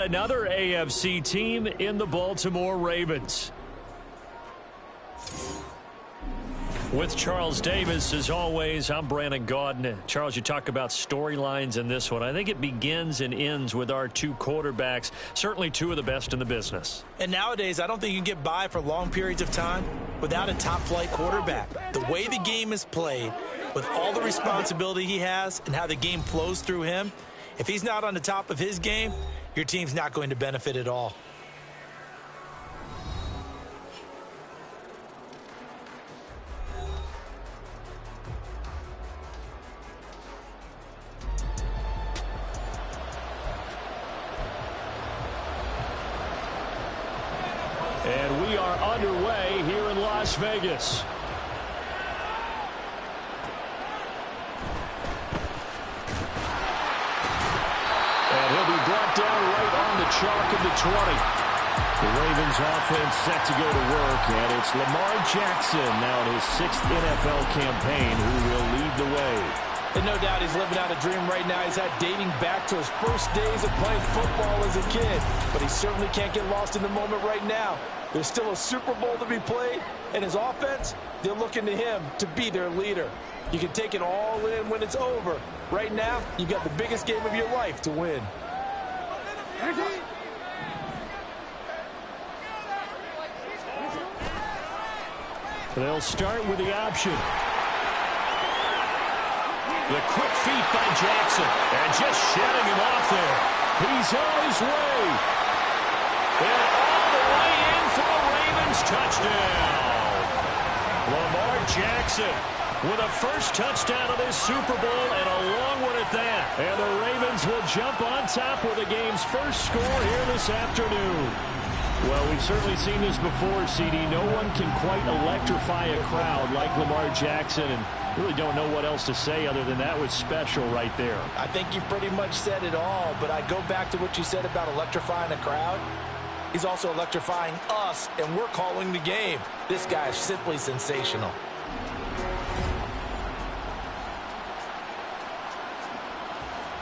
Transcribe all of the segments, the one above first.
Another AFC team in the Baltimore Ravens. With Charles Davis, as always, I'm Brandon Gaudin. Charles, you talk about storylines in this one. I think it begins and ends with our two quarterbacks, certainly two of the best in the business. And nowadays, I don't think you can get by for long periods of time without a top-flight quarterback. The way the game is played, with all the responsibility he has and how the game flows through him, if he's not on the top of his game, your team's not going to benefit at all. And we are underway here in Las Vegas. And he'll be brought down right on the chalk of the 20. The Ravens offense set to go to work, and it's Lamar Jackson now in his 6th NFL campaign who will lead the way. And no doubt he's living out a dream right now. He's had dating back to his first days of playing football as a kid. But he certainly can't get lost in the moment right now. There's still a Super Bowl to be played, and his offense, they're looking to him to be their leader. You can take it all in when it's over. Right now, you've got the biggest game of your life to win. They'll start with the option. The quick feet by Jackson, and just shedding him off there. He's on his way. And all the way in for a Ravens touchdown. Lamar Jackson with a first touchdown of this Super Bowl, and a long one at that. And the Ravens will jump on top with the game's first score here this afternoon. Well, we've certainly seen this before, CD. No one can quite electrify a crowd like Lamar Jackson, and really don't know what else to say other than that was special right there. I think you pretty much said it all, but I go back to what you said about electrifying a crowd. He's also electrifying us, and we're calling the game. This guy is simply sensational.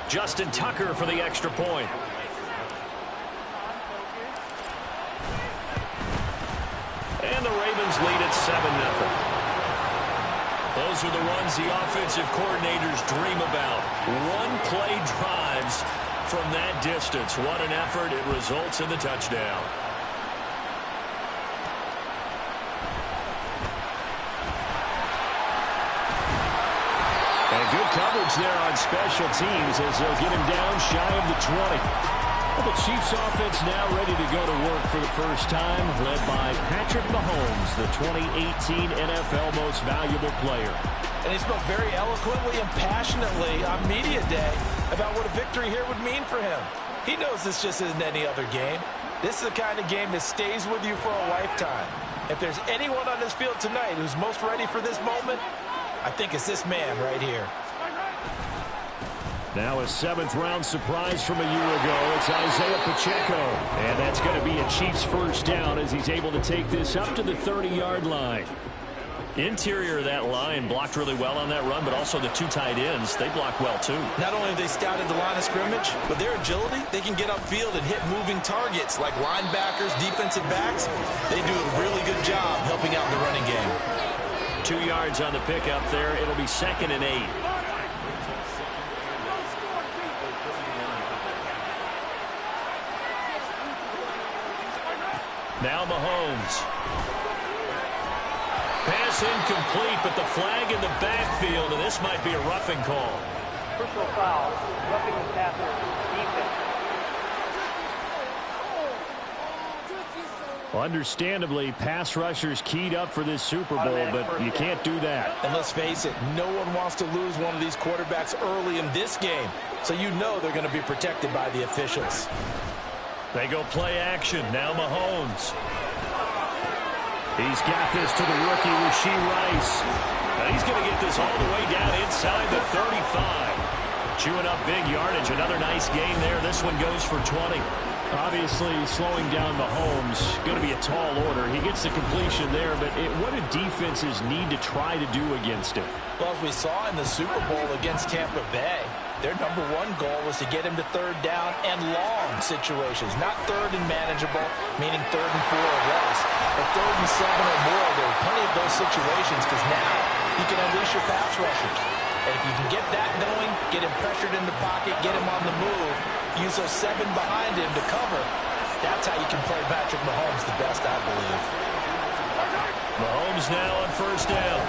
Justin Tucker for the extra point. And the Ravens lead at 7-0. Those are the runs the offensive coordinators dream about. One-play drives from that distance. What an effort. It results in the touchdown. And good coverage there on special teams as they'll get him down shy of the 20. Well, the Chiefs offense now ready to go to work for the first time, led by Patrick Mahomes, the 2018 NFL Most Valuable Player. And he spoke very eloquently and passionately on Media Day about what a victory here would mean for him. He knows this just isn't any other game. This is the kind of game that stays with you for a lifetime. If there's anyone on this field tonight who's most ready for this moment, I think it's this man right here. Now a 7th-round surprise from a year ago. It's Isaiah Pacheco. And that's going to be a Chiefs first down as he's able to take this up to the 30-yard line. Interior of that line blocked really well on that run, but also the two tight ends, they blocked well too. Not only have they scouted the line of scrimmage, but their agility, they can get upfield and hit moving targets like linebackers, defensive backs. They do a really good job helping out in the running game. 2 yards on the pickup there. It'll be 2nd and 8. Now Mahomes. Pass incomplete, but the flag in the backfield, and this might be a roughing call. Personal foul, roughing the passer, defense. Well, understandably, pass rushers keyed up for this Super Bowl, but you can't do that. And let's face it, no one wants to lose one of these quarterbacks early in this game, so you know they're going to be protected by the officials. They go play action. Now Mahomes. He's got this to the rookie, Rashee Rice. Now he's going to get this all the way down inside the 35. Chewing up big yardage. Another nice gain there. This one goes for 20. Obviously, slowing down Mahomes, going to be a tall order. He gets the completion there, but what do defenses need to try to do against him? Well, as we saw in the Super Bowl against Tampa Bay, Their number one goal was to get him to third down and long situations, not third and manageable, meaning 3rd and 4 or less, but 3rd and 7 or more. There were plenty of those situations because now you can unleash your pass rushers. And if you can get that going, get him pressured in the pocket, get him on the move, use those 7 behind him to cover, that's how you can play Patrick Mahomes the best, I believe. Mahomes now on first down.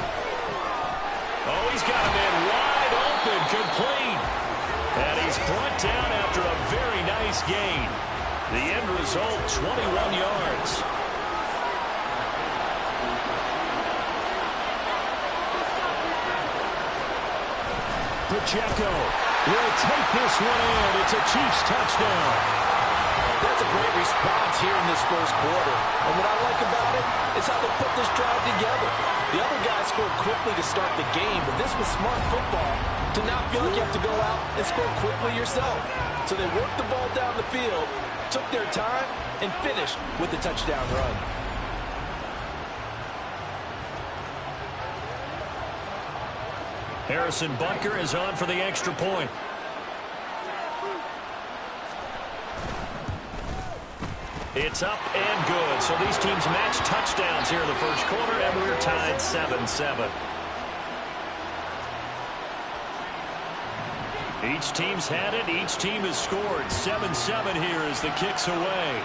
Oh, he's got a man wide open, complete. And he's brought down after a very nice gain. The end result, 21 yards. Pacheco will take this one in. It's a Chiefs touchdown. That's a great response here in this first quarter. And what I like about it is how they put this drive together. The other guys scored quickly to start the game, but this was smart football to not feel like you have to go out and score quickly yourself. So they worked the ball down the field, took their time, and finished with the touchdown run. Harrison Butker is on for the extra point. It's up and good. So these teams match touchdowns here in the first quarter, and we're tied 7-7. Each team's had it. Each team has scored. 7-7 here as the kick's away.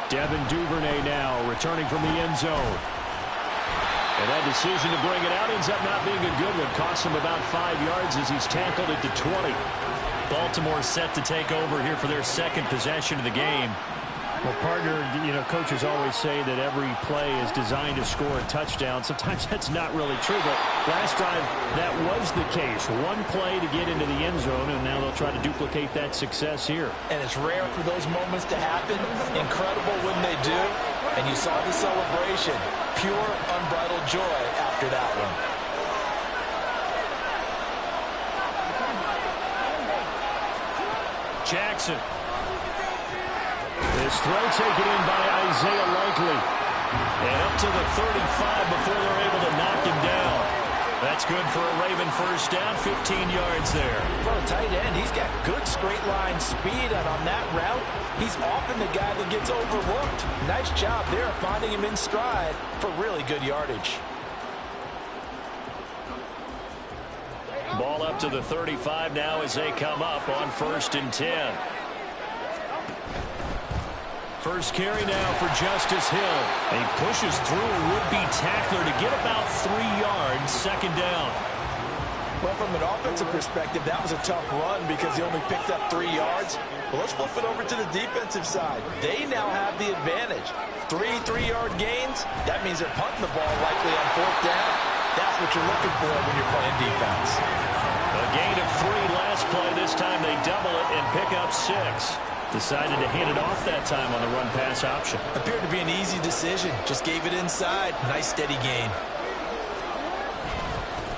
Devin Duvernay now returning from the end zone. And that decision to bring it out ends up not being a good one. Costs him about 5 yards as he's tackled it to 20. Baltimore set to take over here for their second possession of the game. Well, partner, coaches always say that every play is designed to score a touchdown. Sometimes that's not really true, but last drive that was the case. One play to get into the end zone, and now they'll try to duplicate that success here. And it's rare for those moments to happen. Incredible when they do. And you saw the celebration. Pure, unbridled joy after that one. Jackson. This throw taken in by Isaiah Likely. And up to the 35 before they're able to knock him down. That's good for a Raven first down, 15 yards there. For a tight end, he's got good straight line speed, and on that route, he's often the guy that gets overlooked. Nice job there finding him in stride for really good yardage. Ball up to the 35 now as they come up on 1st and 10. First carry now for Justice Hill. He pushes through a would-be tackler to get about 3 yards, second down. Well, from an offensive perspective, that was a tough run because he only picked up 3 yards. Well, let's flip it over to the defensive side. They now have the advantage. 3 3-yard gains, that means they're punting the ball likely on 4th down. That's what you're looking for when you're playing defense. A gain of 3 last play. This time they double it and pick up 6. Decided to hand it off that time on the run-pass option. Appeared to be an easy decision. Just gave it inside. Nice steady gain.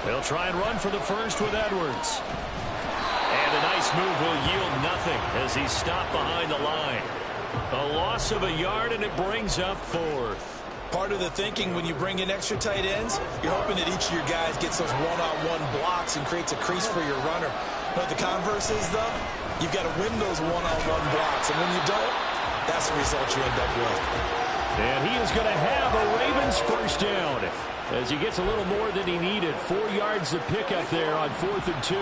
They'll try and run for the first with Edwards. And a nice move will yield nothing as he's stopped behind the line. A loss of a yard, and it brings up 4th. Part of the thinking when you bring in extra tight ends, you're hoping that each of your guys gets those one-on-one blocks and creates a crease for your runner. But the converse is, though, you've got to win those one-on-one blocks. And when you don't, that's the result you end up with. And he is going to have a Ravens first down as he gets a little more than he needed. 4 yards to pick up there on 4th and 2.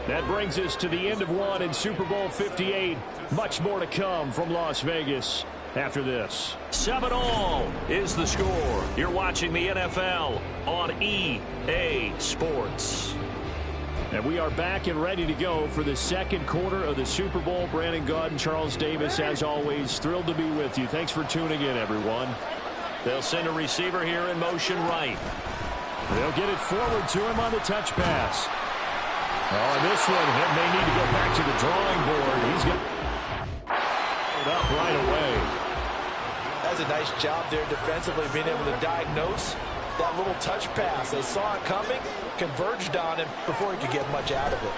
That brings us to the end of one in Super Bowl 58. Much more to come from Las Vegas after this. 7-all is the score. You're watching the NFL on EA Sports. And we are back and ready to go for the second quarter of the Super Bowl. Brandon Gaudin and Charles Davis, as always, thrilled to be with you. Thanks for tuning in, everyone. They'll send a receiver here in motion right. They'll get it forward to him on the touch pass. Oh, and this one, he may need to go back to the drawing board. He's got it up right away. That's a nice job there defensively, being able to diagnose that little touch pass. They saw it coming, converged on him before he could get much out of it.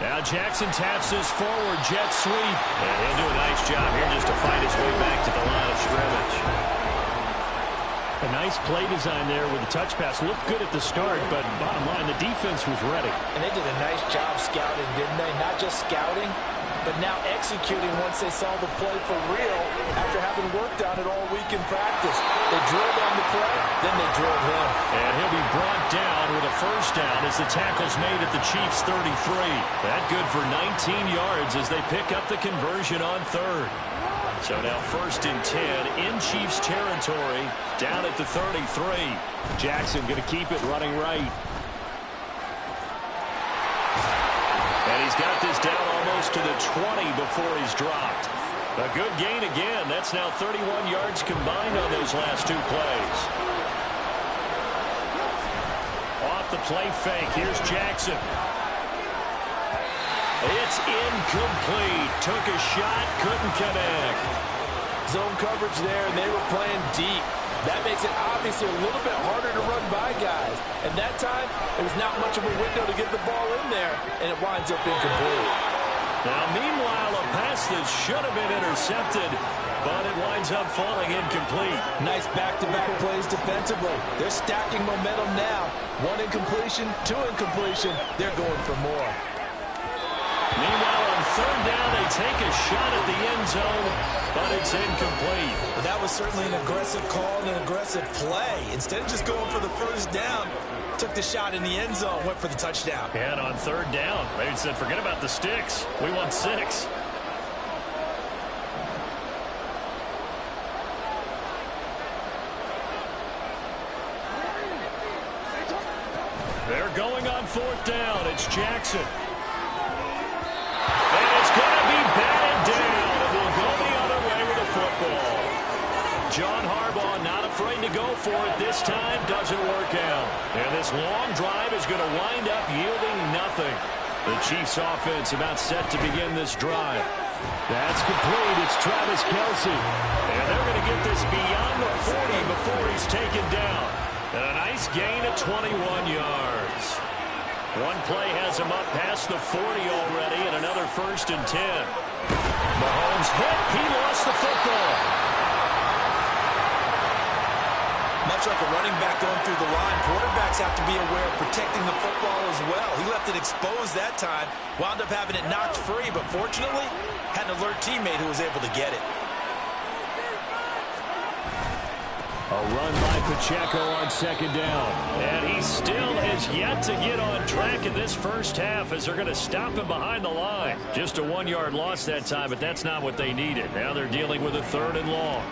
Now Jackson taps his forward jet sweep. And he'll do a nice job here just to fight his way back to the line of scrimmage. A nice play design there with the touch pass. Looked good at the start, but bottom line, the defense was ready. And they did a nice job scouting, didn't they? Not just scouting, but now executing once they saw the play for real after having worked on it all week in practice. They drilled on the play, then they drilled him. And he'll be brought down with a first down as the tackle's made at the Chiefs' 33. That good for 19 yards as they pick up the conversion on third. So now 1st and 10 in Chiefs territory, down at the 33. Jackson going to keep it running right. And he's got this down almost to the 20 before he's dropped. A good gain again. That's now 31 yards combined on those last 2 plays. Off the play fake, here's Jackson. It's incomplete. Took a shot, couldn't connect. Zone coverage there, and they were playing deep. That makes it obviously a little bit harder to run by guys. And that time, it was not much of a window to get the ball in there, and it winds up incomplete. Now, meanwhile, a pass that should have been intercepted, but it winds up falling incomplete. Nice back-to-back plays defensively. They're stacking momentum now. 1 incompletion, 2 incompletion. They're going for more. Meanwhile, on 3rd down, they take a shot at the end zone, but it's incomplete. Well, that was certainly an aggressive call and an aggressive play. Instead of just going for the first down, took the shot in the end zone, went for the touchdown. And on 3rd down, they said, forget about the sticks. We want 6. They're going on 4th down. It's Jackson. And it's going to be batted down. It will go the other way with the football. John Harbaugh not afraid to go for it this time. Doesn't work out. And this long drive is going to wind up yielding nothing. The Chiefs offense about set to begin this drive. That's complete. It's Travis Kelce. And they're going to get this beyond the 40 before he's taken down. And a nice gain of 21 yards. One play has him up past the 40 already, and another 1st and 10. Mahomes hit. He lost the football. Much like a running back going through the line, quarterbacks have to be aware of protecting the football as well. He left it exposed that time, wound up having it knocked free, but fortunately, had an alert teammate who was able to get it. A run by Pacheco on 2nd down. And he still has yet to get on track in this first half as they're going to stop him behind the line. Just a 1-yard loss that time, but that's not what they needed. Now they're dealing with a 3rd and long.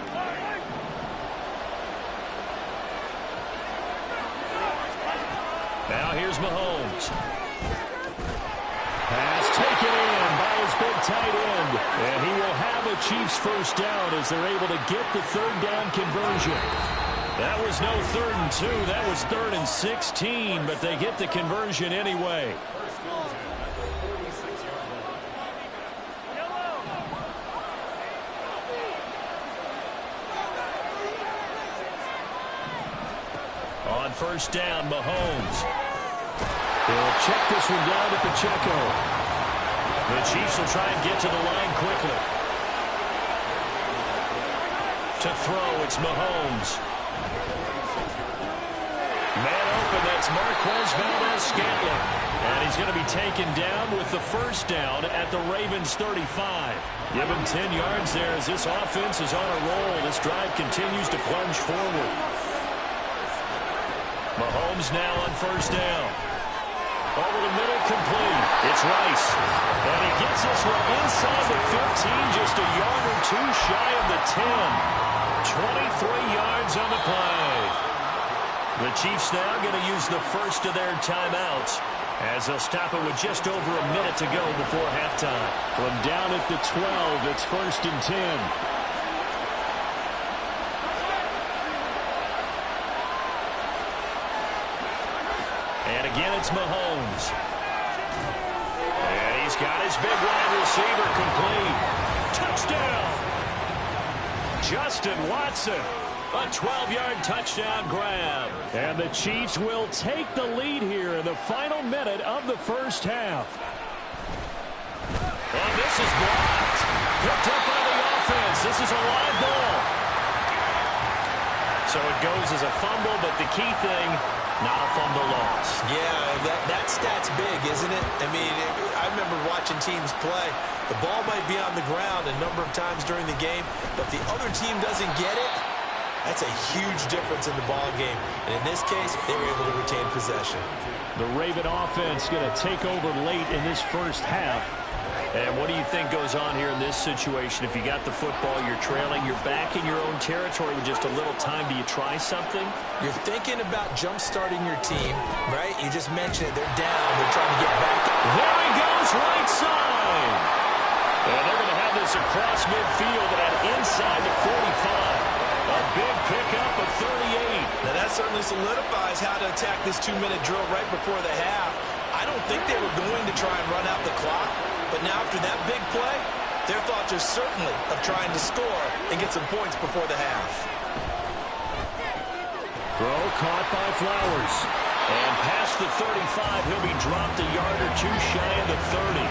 Now here's Mahomes. Pass taken in by his big tight end. And he will have a Chiefs first down as they're able to get the 3rd down conversion. That was no 3rd and 2. That was 3rd and 16, but they get the conversion anyway. On 1st down, Mahomes. They'll check this one down to Pacheco. The Chiefs will try and get to the line quickly. To throw, it's Mahomes. Man open, that's Marquez Valdes-Scantling. And he's going to be taken down with the first down at the Ravens 35. Give him 10 yards there as this offense is on a roll. This drive continues to plunge forward. Mahomes now on 1st down. Over the middle, complete. It's Rice. And he gets this one inside the 15, just a yard or 2 shy of the 10. 23 yards on the play. The Chiefs now going to use the first of their timeouts as they'll stop it with just over a minute to go before halftime. From down at the 12, it's 1st and 10. And again, it's Mahomes. And he's got his big wide receiver complete. Touchdown! Justin Watson. A 12-yard touchdown grab. And the Chiefs will take the lead here in the final minute of the first half. And this is blocked. Picked up by the offense. This is a live ball. So it goes as a fumble, but the key thing, not a fumble loss. Yeah, that stat's big, isn't it? I mean, I remember watching teams play. The ball might be on the ground a number of times during the game, but the other team doesn't get it. That's a huge difference in the ball game. And in this case, they were able to retain possession. The Raven offense going to take over late in this first half. And what do you think goes on here in this situation? If you got the football, you're trailing, you're back in your own territory with just a little time. Do you try something? You're thinking about jump-starting your team, right? You just mentioned it. They're down. They're trying to get back. There he goes, right side. And they're going to have this across midfield and inside the 45. A big pickup of 38. Now, that certainly solidifies how to attack this 2-minute drill right before the half. I don't think they were going to try and run out the clock. But now after that big play, their thoughts are certainly of trying to score and get some points before the half. Throw caught by Flowers. And past the 35, he'll be dropped a yard or two shy of the 30.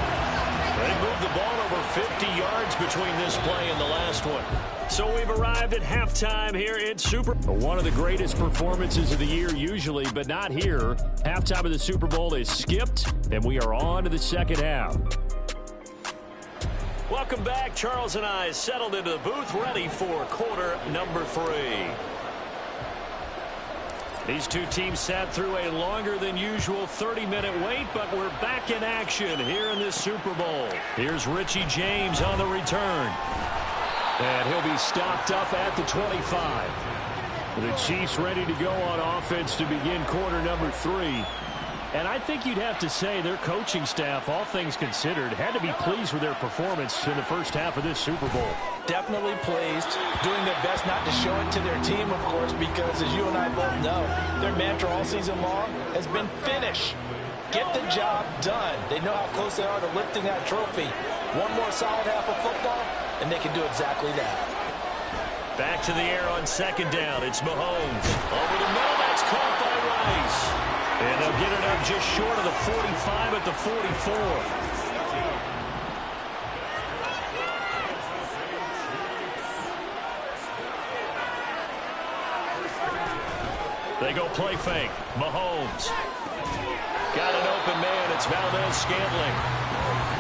They moved the ball over 50 yards between this play and the last one. So we've arrived at halftime here in Super Bowl. One of the greatest performances of the year usually, but not here. Halftime of the Super Bowl is skipped, and we are on to the second half. Welcome back. Charles and I settled into the booth, ready for quarter number 3. These two teams sat through a longer than usual 30-minute wait, but we're back in action here in this Super Bowl. Here's Richie James on the return. And he'll be stopped up at the 25. The Chiefs ready to go on offense to begin quarter number 3. And I think you'd have to say their coaching staff, all things considered, had to be pleased with their performance in the first half of this Super Bowl. Definitely pleased, doing their best not to show it to their team, of course, because as you and I both know, their mantra all season long has been finish. Get the job done. They know how close they are to lifting that trophy. One more solid half of football, and they can do exactly that. Back to the air on second down. It's Mahomes. Over the middle, that's caught by Rice. And they'll get it up just short of the 45 at the 44. They go play fake. Mahomes. Got an open man. It's Valdez-Scantling.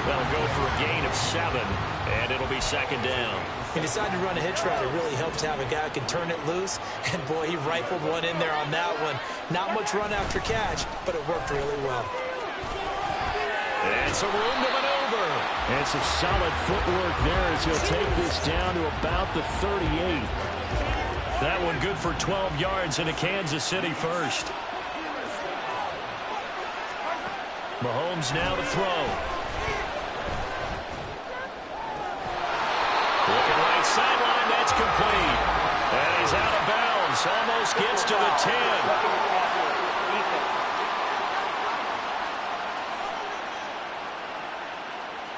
That'll go for a gain of 7, and it'll be second down. He decided to run a hitch route. It really helps to have a guy who can turn it loose. And, boy, he rifled one in there on that one. Not much run after catch, but it worked really well. And some room to maneuver. And some solid footwork there as he'll take this down to about the 38. That one good for 12 yards into Kansas City first. Mahomes now to throw. Looking right sideline, that's complete. And he's out of bounds. Almost gets to the 10.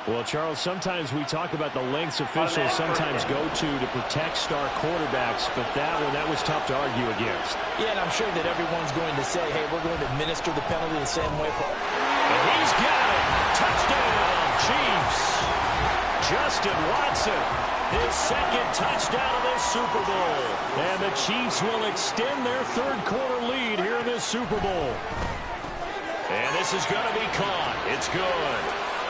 Well, Charles, sometimes we talk about the lengths officials sometimes go to protect star quarterbacks, but that was tough to argue against. Yeah, and I'm sure that everyone's going to say, hey, we're going to administer the penalty the same way. And he's got it. Touchdown, Chiefs. Justin Watson, his second touchdown of this Super Bowl. And the Chiefs will extend their third quarter lead here in this Super Bowl. And this is going to be caught. It's good.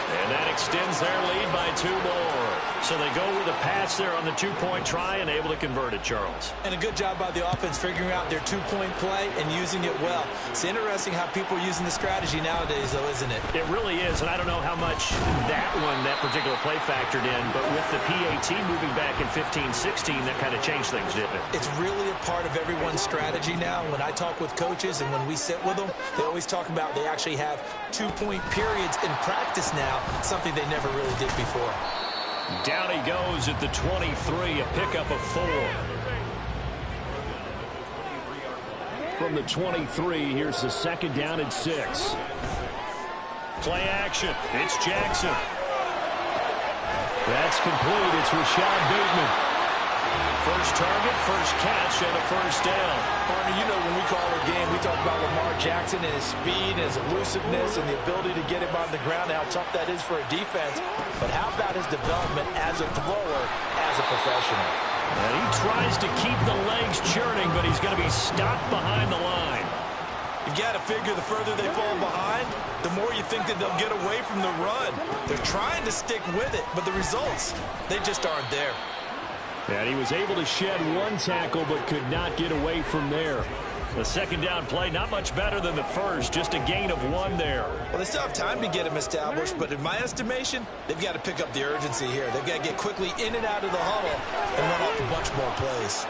And that extends their lead by 2 more. So they go with a pass there on the 2-point try and able to convert it, Charles. And a good job by the offense figuring out their 2-point play and using it well. It's interesting how people are using the strategy nowadays, though, isn't it? It really is, and I don't know how much that particular play factored in, but with the PAT moving back in 15-16, that kind of changed things, didn't it? It's really a part of everyone's strategy now. When I talk with coaches and when we sit with them, they always talk about they actually have 2-point periods in practice now, something they never really did before. Down he goes at the 23, a pickup of 4. From the 23, here's the second down and 6. Play action. It's Jackson. That's complete. It's Rashad Bateman. First target, first catch, and a first down. Partner, you know when we call a game, we talk about Lamar Jackson and his speed and his elusiveness and the ability to get him on the ground and how tough that is for a defense. But how about his development as a thrower, as a professional? And he tries to keep the legs churning, but he's going to be stopped behind the line. You've got to figure the further they fall behind, the more you think that they'll get away from the run. They're trying to stick with it, but the results, they just aren't there. And he was able to shed one tackle, but could not get away from there. The second down play, not much better than the first, just a gain of 1 there. Well, they still have time to get him established, but in my estimation, they've got to pick up the urgency here. They've got to get quickly in and out of the huddle and run off a bunch more plays.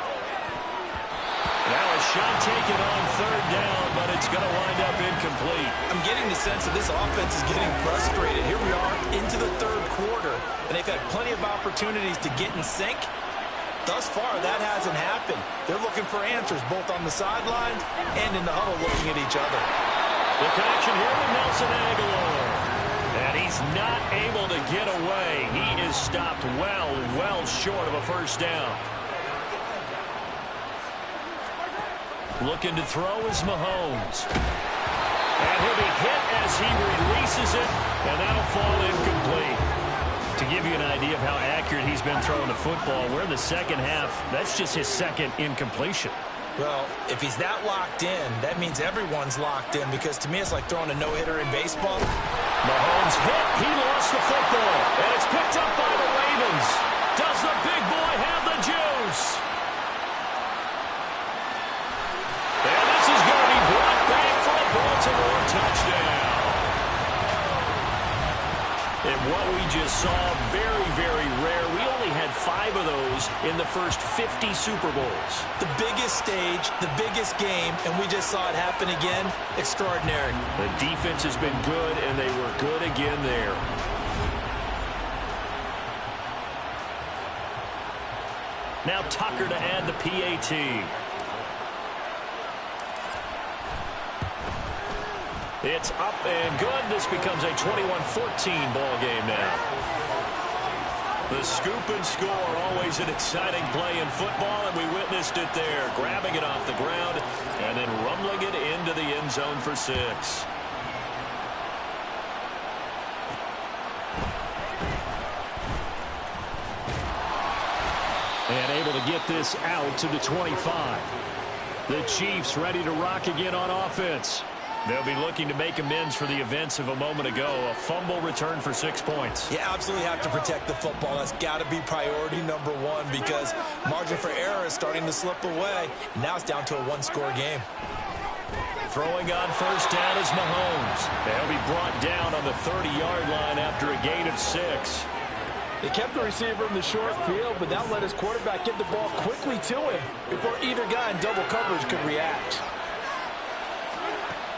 Now a shot taken on third down, but it's going to wind up incomplete. I'm getting the sense that this offense is getting frustrated. Here we are into the third quarter, and they've had plenty of opportunities to get in sync. Thus far, that hasn't happened. They're looking for answers both on the sidelines and in the huddle looking at each other. The connection here with Nelson Agholor. And he's not able to get away. He is stopped well short of a first down. Looking to throw is Mahomes. And he'll be hit as he releases it, and that'll fall incomplete. To give you an idea of how accurate he's been throwing the football, we're in the second half. That's just his second incompletion. Well, if he's that locked in, that means everyone's locked in, because to me it's like throwing a no-hitter in baseball. Mahomes hit. He lost the football. And it's picked up by the Ravens. Does the big boy have the juice? And this is going to be brought back for a Baltimore touchdown. And what we just saw, very, very rare. We only had 5 of those in the first 50 Super Bowls. The biggest stage, the biggest game, and we just saw it happen again. Extraordinary. The defense has been good, and they were good again there. Now Tucker to add the PAT. It's up and good. This becomes a 21-14 ball game now. The scoop and score, always an exciting play in football, and we witnessed it there. Grabbing it off the ground and then rumbling it into the end zone for 6. And able to get this out to the 25. The Chiefs ready to rock again on offense. They'll be looking to make amends for the events of a moment ago. A fumble return for 6 points. You absolutely have to protect the football. That's got to be priority number 1, because margin for error is starting to slip away. And now it's down to a 1-score game. Throwing on first down is Mahomes. They'll be brought down on the 30-yard line after a gain of 6. They kept the receiver in the short field, but that let his quarterback get the ball quickly to him before either guy in double coverage could react.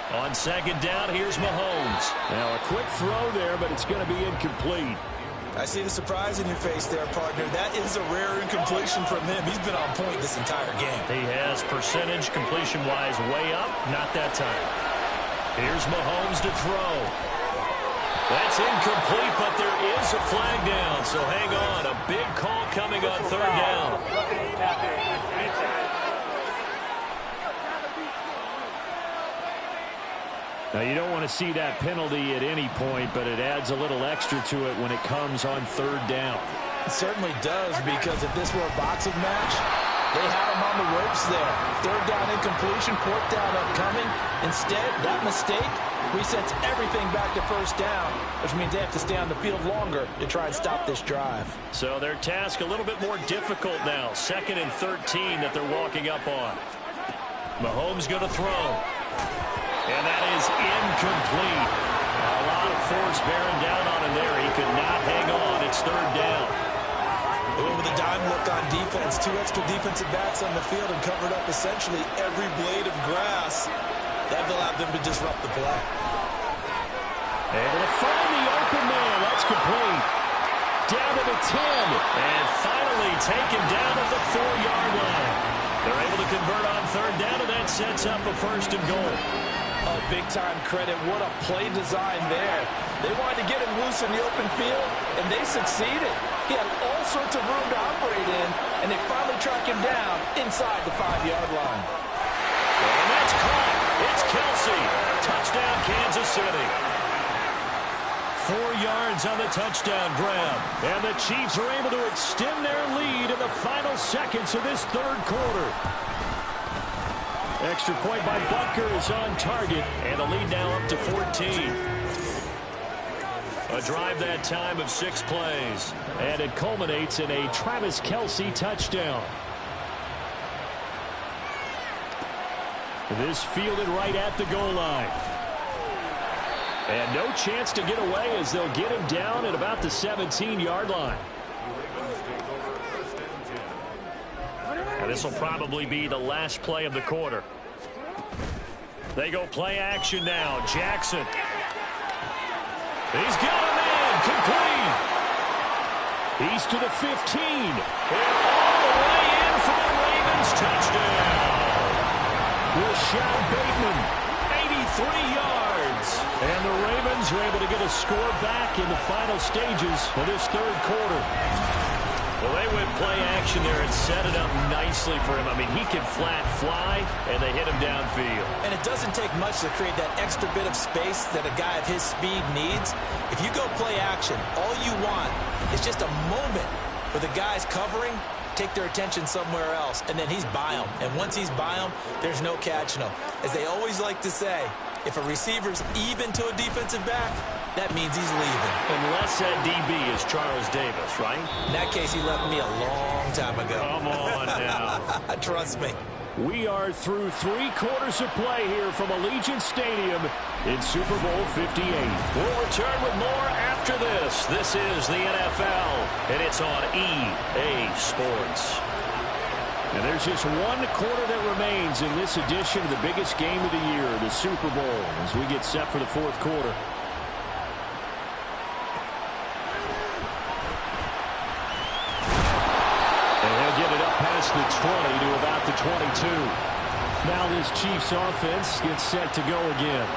On second down, here's Mahomes. Now a quick throw there, but it's going to be incomplete. I see the surprise in your face there, partner. That is a rare incompletion from him. He's been on point this entire game. He has percentage completion-wise way up. Not that time. Here's Mahomes to throw. That's incomplete, but there is a flag down. So hang on. A big call coming on third down. Now, you don't want to see that penalty at any point, but it adds a little extra to it when it comes on third down. It certainly does, because if this were a boxing match, they had him on the ropes there. Third down incompletion, fourth down upcoming. Instead, that mistake resets everything back to first down, which means they have to stay on the field longer to try and stop this drive. So their task a little bit more difficult now. 2nd and 13 that they're walking up on. Mahomes going to throw. And that is incomplete. A lot of force bearing down on him there. He could not hang on. It's third down. With a dime look on defense, 2 extra defensive backs on the field and covered up essentially every blade of grass. That allowed them to disrupt the play. Able to find the open man. That's complete. Down to the 10. And finally taken down at the 4-yard line. They're able to convert on third down, and that sets up a 1st and goal. Oh, big-time credit. What a play design there. They wanted to get him loose in the open field, and they succeeded. He had all sorts of room to operate in, and they finally track him down inside the 5-yard line. And that's caught. It's Kelsey. Kansas City. 4 yards on the touchdown grab. And the Chiefs are able to extend their lead in the final seconds of this third quarter. Extra point by Butker is on target. And the lead now up to 14. A drive that time of 6 plays. And it culminates in a Travis Kelce touchdown. This fielded right at the goal line. And no chance to get away as they'll get him down at about the 17-yard line. And this will probably be the last play of the quarter. They go play action now. Jackson. He's got a man complete. He's to the 15. And all the way in for the Ravens touchdown. Rashad Bateman, 83 yards. And the Ravens are able to get a score back in the final stages of this third quarter. Well, they went play action there and set it up nicely for him. I mean, he can flat fly, and they hit him downfield. And it doesn't take much to create that extra bit of space that a guy of his speed needs. If you go play action, all you want is just a moment where the guy's covering, take their attention somewhere else, and then he's by him. And once he's by him, there's no catching him. As they always like to say, if a receiver's even to a defensive back, that means he's leaving. Unless that DB is Charles Davis, right? In that case, he left me a long time ago. Come on now. Trust me. We are through 3 quarters of play here from Allegiant Stadium in Super Bowl 58. We'll return with more after this. This is the NFL, and it's on EA Sports. And there's just 1 quarter that remains in this edition of the biggest game of the year, the Super Bowl, as we get set for the 4th quarter. Get it up past the 20 to about the 22. Now this Chiefs offense gets set to go again.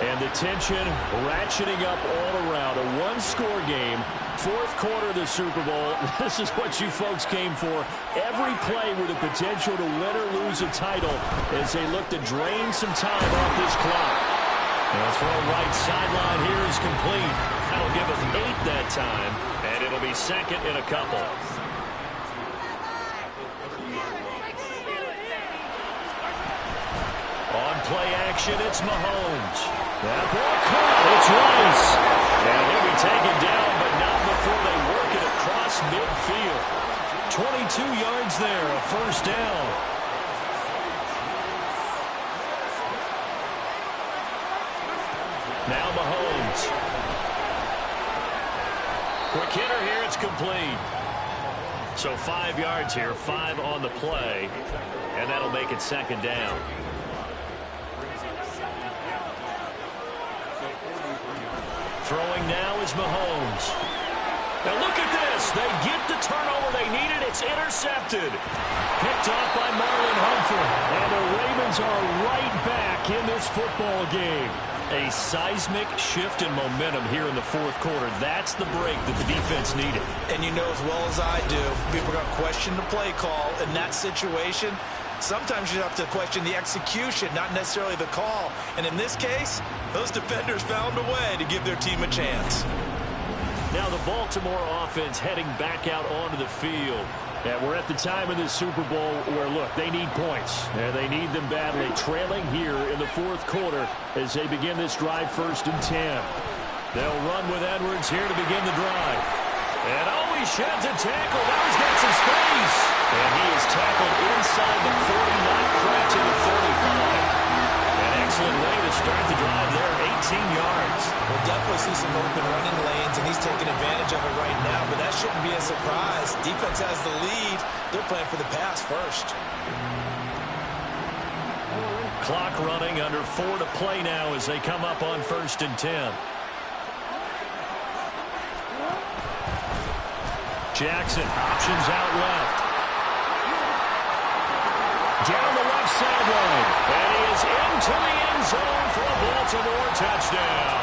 And the tension ratcheting up all around. A 1-score game. 4th quarter of the Super Bowl. This is what you folks came for. Every play with the potential to win or lose a title as they look to drain some time off this clock. And the throw right sideline here is complete. That'll give us 8 that time. And it'll be 2nd and a couple. On play action, it's Mahomes. That ball caught. It's Rice. And he'll be taken down, but not before they work it across midfield. 22 yards there, a 1st down. Now Mahomes. Quick hitter here, it's complete. So 5 yards here, 5 on the play, and that'll make it 2nd down. Throwing now is Mahomes. Now look at this. They get the turnover they needed. It's intercepted. Picked off by Marlon Humphrey. And the Ravens are right back in this football game. A seismic shift in momentum here in the 4th quarter. That's the break that the defense needed. And you know as well as I do, people are going to question the play call in that situation. Sometimes you have to question the execution, not necessarily the call. And in this case, those defenders found a way to give their team a chance. Now the Baltimore offense heading back out onto the field. And we're at the time in this Super Bowl where, look, they need points. And they need them badly. Trailing here in the 4th quarter as they begin this drive 1st and 10. They'll run with Edwards here to begin the drive. And he sheds a tackle. Now he's got some space. And he is tackled inside the 40, not cracked to the 35. An excellent way to start the drive there, 18 yards. We'll definitely see some open running lanes, and he's taking advantage of it right now, but that shouldn't be a surprise. Defense has the lead. They're playing for the pass first. Clock running, under 4 to play now as they come up on 1st and 10. Jackson options out left. Down the left sideline. And he is into the end zone for a Baltimore touchdown.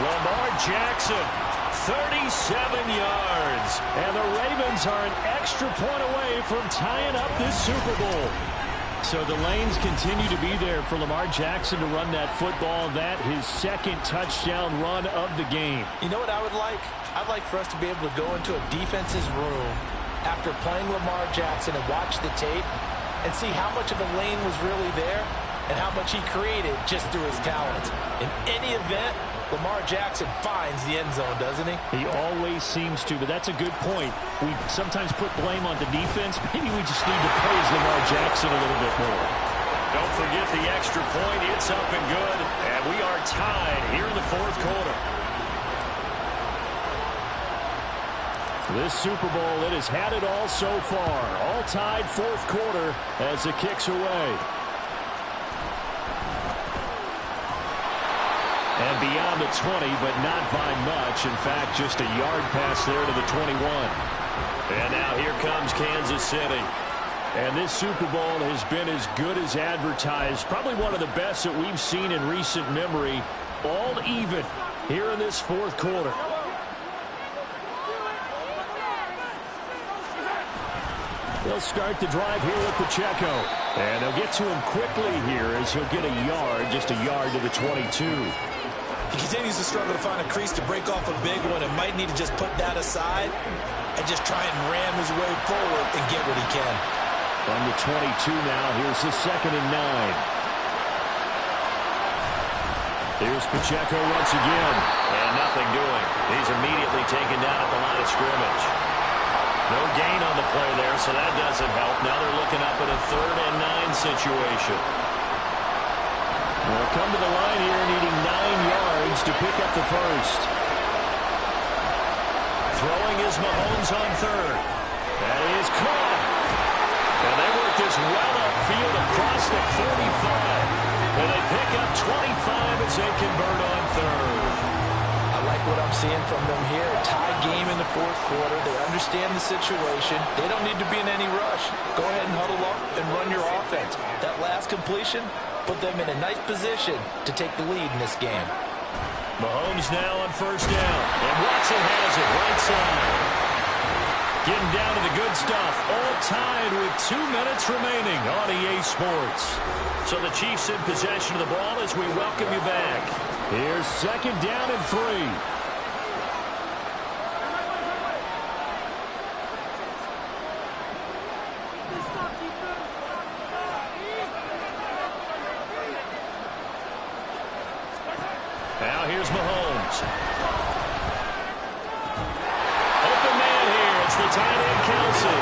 Lamar Jackson, 37 yards. And the Ravens are an extra point away from tying up this Super Bowl. So the lanes continue to be there for Lamar Jackson to run that football. That his second touchdown run of the game. You know what I would like? I'd like for us to be able to go into a defense's room after playing Lamar Jackson and watch the tape and see how much of a lane was really there and how much he created just through his talent. In any event, Lamar Jackson finds the end zone, doesn't he? He always seems to, but that's a good point. We sometimes put blame on the defense. Maybe we just need to praise Lamar Jackson a little bit more. Don't forget the extra point. It's up and good, and we are tied here in the fourth quarter. This Super Bowl, it has had it all so far. All tied fourth quarter as it kicks away. And beyond the 20, but not by much. In fact, just a yard pass there to the 21. And now here comes Kansas City. And this Super Bowl has been as good as advertised. Probably one of the best that we've seen in recent memory. All even here in this fourth quarter. They'll start the drive here with Pacheco. And they'll get to him quickly here as he'll get a yard, just a yard to the 22. He continues to struggle to find a crease to break off a big one and might need to just put that aside and just try and ram his way forward and get what he can. From the 22 now, here's the 2nd and 9. Here's Pacheco once again. And nothing doing. He's immediately taken down at the line of scrimmage. No gain on the play there, so that doesn't help. Now they're looking up at a 3rd and 9 situation. They'll come to the line here needing 9 yards to pick up the first. Throwing is Mahomes on 3rd. That is caught. And they work this well upfield across the 45. And they pick up 25 as they convert on 3rd. I like what I'm seeing from them here. A tie game in the fourth quarter. They understand the situation. They don't need to be in any rush. Go ahead and huddle up and run your offense. That last completion put them in a nice position to take the lead in this game. Mahomes now on 1st down. And Watson has it right side. Getting down to the good stuff. All tied with 2 minutes remaining on EA Sports. So the Chiefs in possession of the ball as we welcome you back. Here's 2nd down and 3. Now here's Mahomes. Open man here. It's the tight end, Kelsey.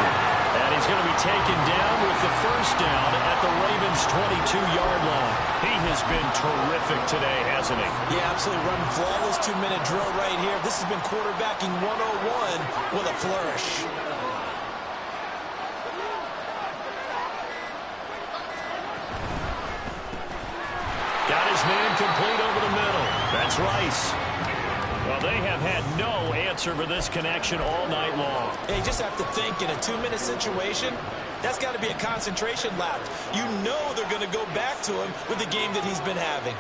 And he's going to be taken down with the 1st down at the Ravens' 22-yard line. He has been terrific today, hasn't he? Yeah, absolutely. Running flawless 2-minute drill right here. This has been quarterbacking 101 with a flourish. Got his man complete over the middle. That's Rice. Well, they have had no answer for this connection all night long. Yeah, you just have to think in a 2-minute situation, that's got to be a concentration lapse. You know they're going to go back to him with the game that he's been having.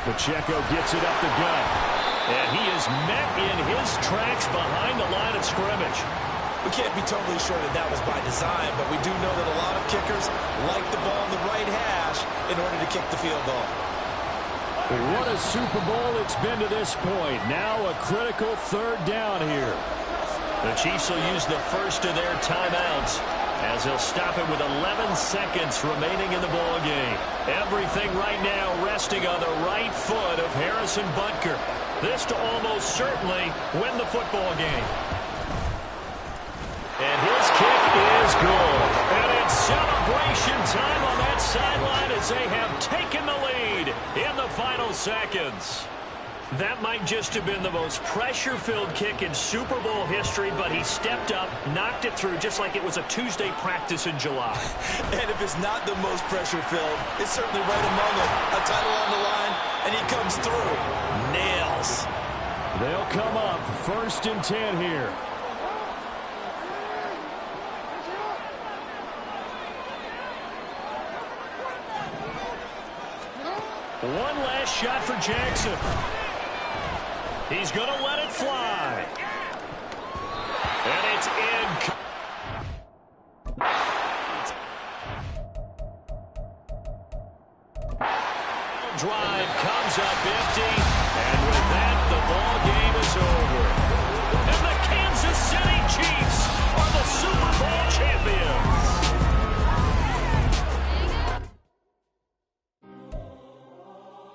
Pacheco gets it up the gut. And he is met in his tracks behind the line of scrimmage. We can't be totally sure that that was by design, but we do know that a lot of kickers like the ball in the right hash in order to kick the field goal. What a Super Bowl it's been to this point. Now a critical 3rd down here. The Chiefs will use the first of their timeouts as they'll stop it with 11 seconds remaining in the ball game. Everything right now resting on the right foot of Harrison Butker. This to almost certainly win the football game. And his kick is good. And it's celebration time on that sideline as they have taken the lead in the final seconds. That might just have been the most pressure-filled kick in Super Bowl history, but he stepped up, knocked it through just like it was a Tuesday practice in July. And if it's not the most pressure-filled, it's certainly right among them. A title on the line, and he comes through. Nails. They'll come up 1st and 10 here. One last shot for Jackson. He's going to let it fly. And it's drive comes up empty. And with that, the ball game is over.